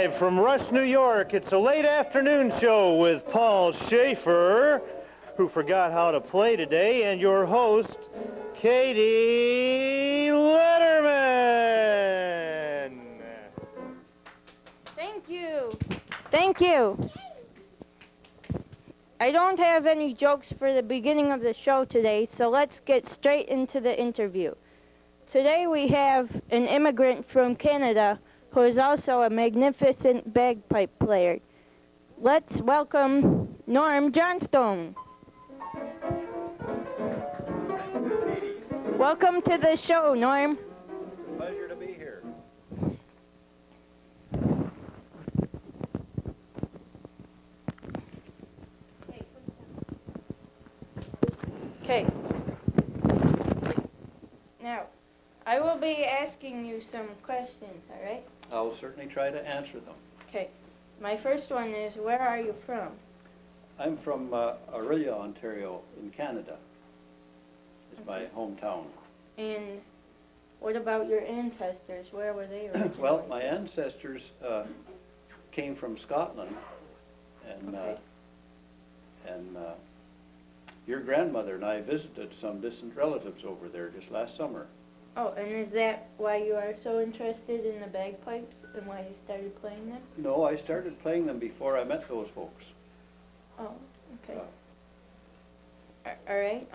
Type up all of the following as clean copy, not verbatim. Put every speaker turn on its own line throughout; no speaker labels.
Live from Rush, New York, it's a late afternoon show with Paul Shaffer, who forgot how to play today, and your host, Katie Letterman.
Thank you. Thank you. I don't have any jokes for the beginning of the show today, so let's get straight into the interview. Today we have an immigrant from Canada who is also a magnificent bagpipe player. Let's welcome Norm Johnstone. Welcome to the show, Norm.
Pleasure to be here.
Okay. Now, I will be asking you some questions, all right?
I will certainly try to answer them.
Okay. My first one is, where are you from?
I'm from Orillia, Ontario, in Canada. It's my hometown.
And what about your ancestors? Where were they originally?
Well, my ancestors came from Scotland, and
Okay.
Your grandmother and I visited some distant relatives over there just last summer.
Oh, and is that why you are so interested in the bagpipes and why you started playing them?
No, I started playing them before I met those folks.
Oh, okay. All right.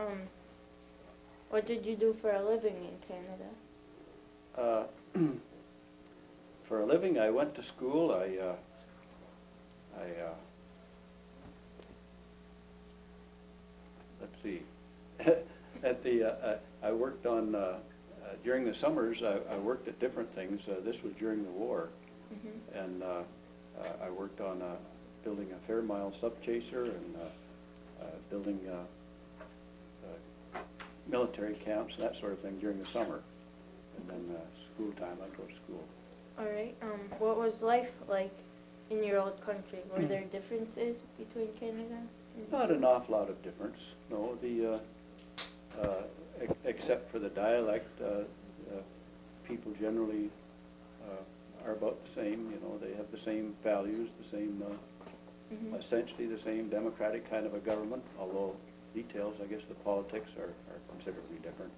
What did you do for a living in Canada?
For a living, I went to school. Let's see. I worked on during the summers. I worked at different things. This was during the war, and I worked on building a Fairmile subchaser and building military camps and that sort of thing during the summer. And then school time, I'd go to school.
All right. What was life like in your old country? Were there differences between Canada?
Not an awful lot of difference. No, except for the dialect, people generally are about the same. You know, they have the same values, the same, essentially the same democratic kind of a government. Although details, I guess, the politics are considerably different.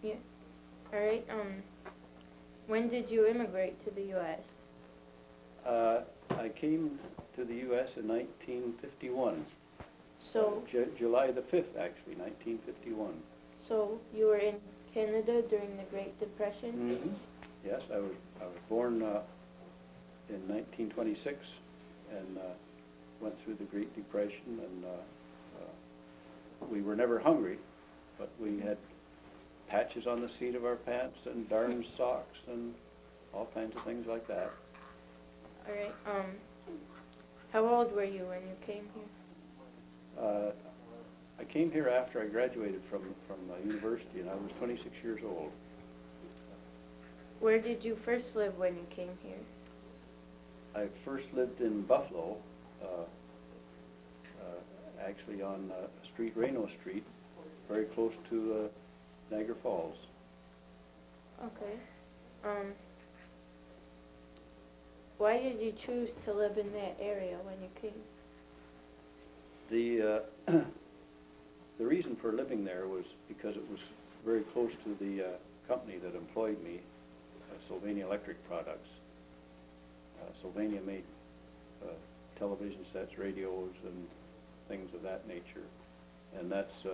Yeah. All right. When did you immigrate to the U.S.?
I came to the U.S. in 1951.
So
July the 5th, actually, 1951.
So you were in Canada during the Great Depression?
Yes, I was born in 1926 and went through the Great Depression, and we were never hungry, but we had patches on the seat of our pants and darn socks and all kinds of things like that.
All right. How old were you when you came here?
I came here after I graduated from university, and I was 26 years old.
Where did you first live when you came here?
I first lived in Buffalo, actually on Reno Street, very close to Niagara Falls.
Okay. Why did you choose to live in that area when you came?
The reason for living there was because it was very close to the company that employed me, Sylvania Electric Products. Sylvania made television sets, radios, and things of that nature, and that's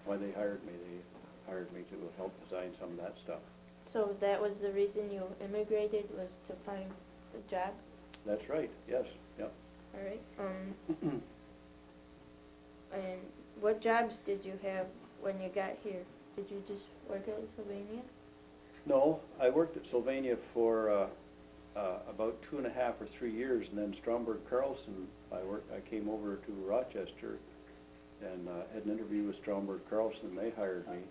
why they hired me. They hired me to help design some of that stuff.
So that was the reason you immigrated, was to find a job?
That's right. Yes. Yep.
All right. And what jobs did you have when you got here? Did you just work at Sylvania?
No, I worked at Sylvania for about 2.5 or 3 years, and then Stromberg Carlson. I came over to Rochester and had an interview with Stromberg Carlson, and they hired me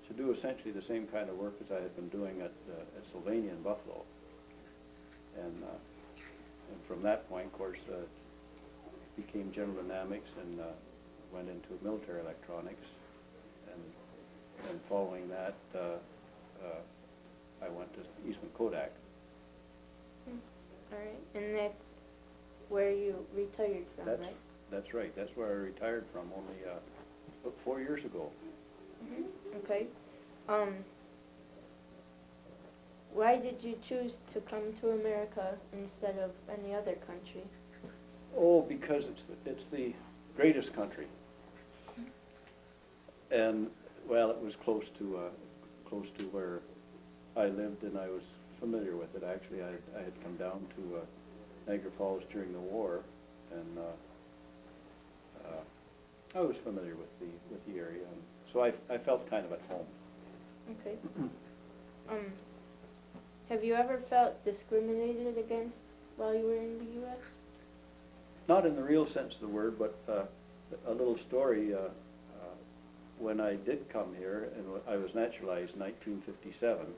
to do essentially the same kind of work as I had been doing at Sylvania in Buffalo. And from that point, of course, became General Dynamics and went into military electronics. And following that, I went to Eastman Kodak.
All right, and that's where you retired from, right?
That's right. That's where I retired from only about 4 years ago.
Okay. Why did you choose to come to America instead of any other country?
Oh, because it's the greatest country, and well, it was close to where I lived, and I was familiar with it. Actually, I had come down to Niagara Falls during the war, and I was familiar with the area, and so I felt kind of at home.
Okay. Have you ever felt discriminated against while you were in the U.S.?
Not in the real sense of the word, but a little story. When I did come here, and I was naturalized in 1957,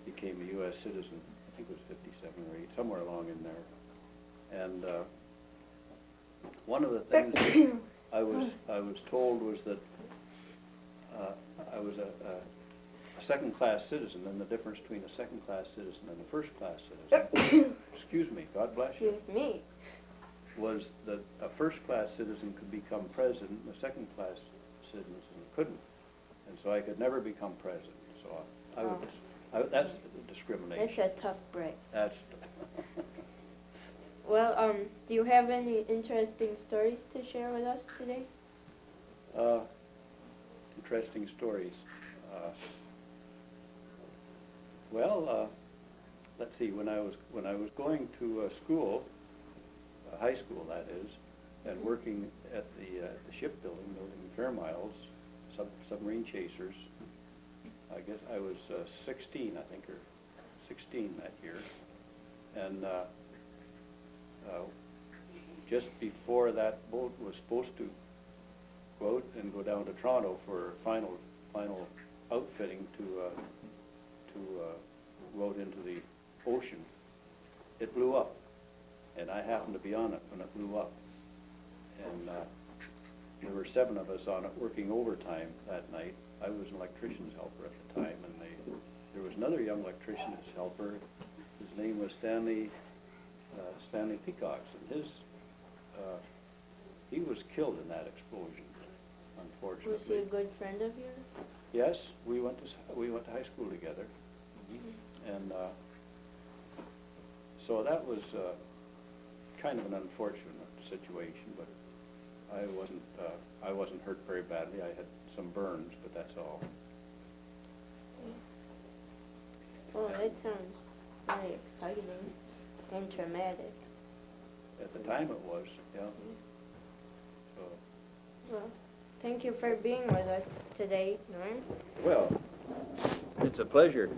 became a U.S. citizen. I think it was 57 or 8, somewhere along in there. And one of the things that I was told was that I was a second-class citizen, and the difference between a second-class citizen and a first-class citizen, excuse me, God bless you,
Excuse me,
was that a first-class citizen could become president, and a second-class citizen couldn't. And so I could never become president. So that's discrimination.
That's a tough break.
That's
Well, do you have any interesting stories to share with us today?
interesting stories. Well, let's see. When I was going to school, high school that is, and working at the shipbuilding, building fair miles, submarine chasers. I guess I was 16, I think, or 16 that year, and just before that boat was supposed to go out and go down to Toronto for final outfitting to go out into the ocean, it blew up, and I happened to be on it when it blew up, and there were 7 of us on it working overtime that night. I was an electrician's helper at the time, and there was another young electrician's helper. His name was Stanley Peacocks, and he was killed in that explosion, unfortunately.
Was he a good friend of yours?
Yes, we went to high school together, and so that was kind of an unfortunate situation, but I wasn't hurt very badly. I had some burns, but that's all.
Well, that sounds very exciting and traumatic.
At the time it was, yeah. So.
Well, thank you for being with us today, Norm.
Well, it's a pleasure.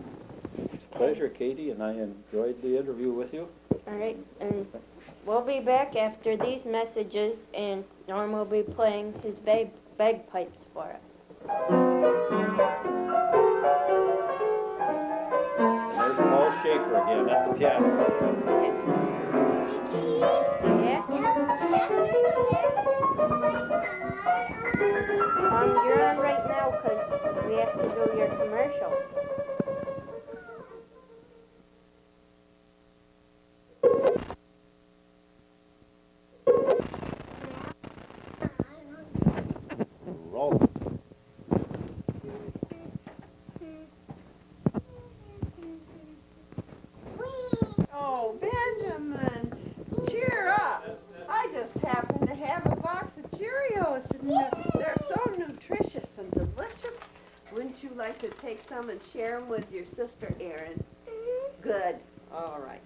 It's a pleasure, Katie, and I enjoyed the interview with you.
All right, and we'll be back after these messages, and Norm will be playing his bagpipes for us.
And there's Paul Shaffer again at the piano.
Yeah? You're on right now because we have to do your commercial.
Roll.
Oh, Benjamin, cheer up. I just happen to have a box of Cheerios, and they're so nutritious and delicious. Wouldn't you like to take some and share them with your sister, Erin? Good. All right.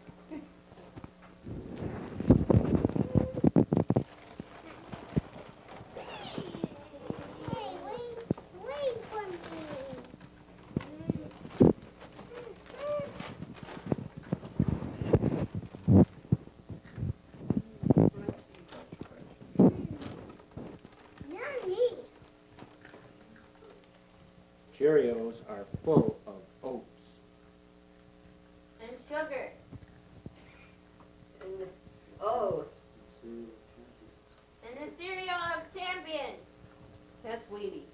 Cheerios are full of oats.
And sugar.
And oats.
And a cereal of champions.
That's Wheaties.